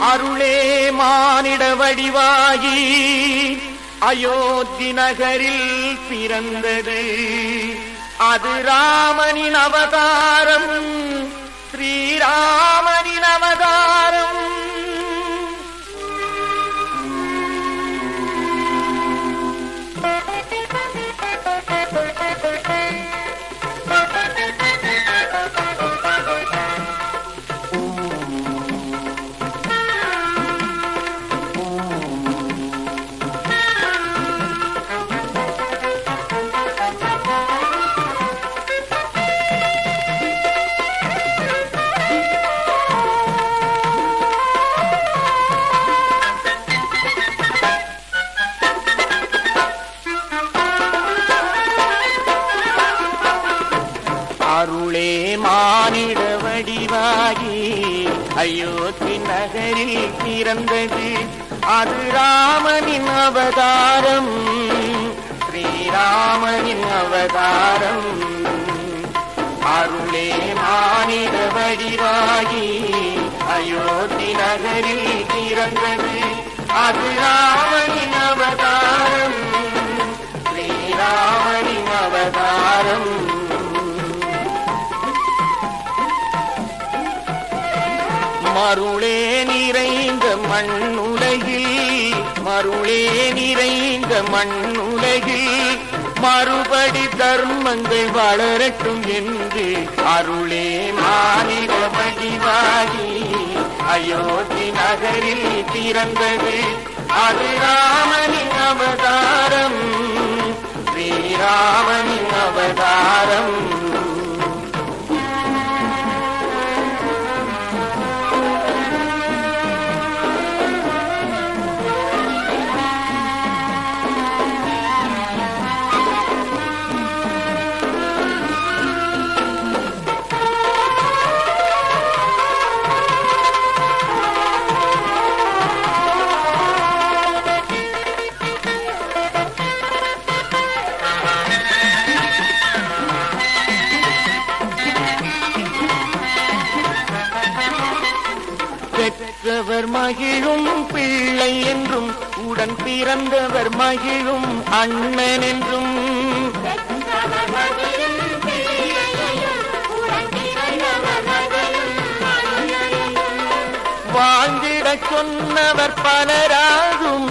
அருளே மானிட வடிவாகி அயோத்தி நகரில் பிறந்தது. அது ராமனின் அவதாரம், ஸ்ரீராமனின் அவதாரம். அருளே மானிட வடிவாகி அயோத்தி நகரில் பிறந்தது. அது ராமனின் அவதாரம், ஸ்ரீராமனின் அவதாரம். அருளே மானிட வடிவாகி அயோத்தி நகரில் பிறந்தது. அது ராமனின் அவதாரம், ஸ்ரீராமனின் அவதாரம். மருளே நிறைந்த மண்ணுலகில், மருளே நிறைந்த மண்ணுலகில் மறுபடி தர்மங்கள் வளரட்டும் என்று அருளே மானிட வடிவாகி அயோத்தி நகரில் பிறந்தது. அது ராமனின் அவதாரம், ஸ்ரீராமனின் அவதாரம். பெற்றவர் மகிழும் பிள்ளை என்றும், உடன் பிறந்தவர் மகிழும் அண்ணன் என்றும். வாழ்ந்திட சொன்னவர் பலராகும்,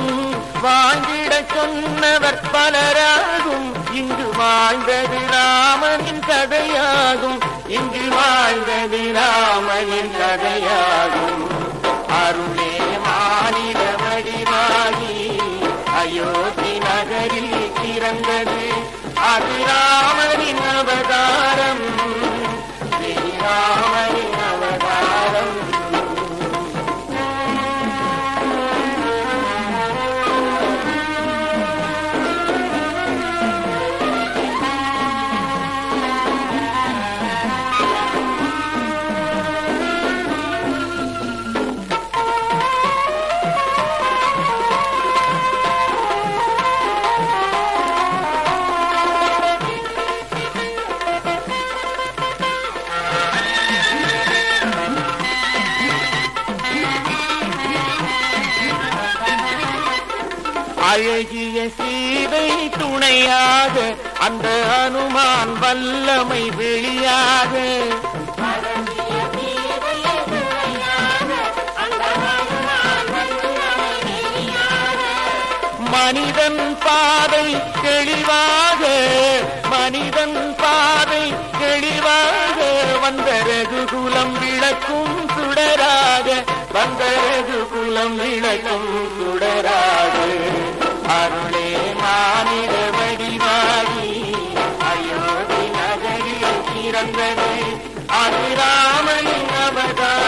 வாழ்ந்திட சொன்னவர் பலராகும். இங்கு வாழ்ந்தது ராமனின் கதையாகும், இங்கு வாழ்ந்தது ராமனின் கதையாகும். அருளே மானிட வடிவாகி அயோத்தி நகரில் பிறந்தது. அது ராமனின் அவதாரம், ஸ்ரீராமனின் அவதாரம். அழகிய சீதை துணையாக அந்த அனுமான் வல்லமை வெளியாக. மனிதன் பாதை தெளிவாக, மனிதன் பாதை தெளிவாக வந்த ரகுகுலம் விளக்கும் சுடராக, வந்த ரகுகுலம் விளக்கும் சுடராக. அருளே மானிட வடிவாகி அயோத்தி நகரில் பிறந்தது. அது ராமனின் அவதாரம்.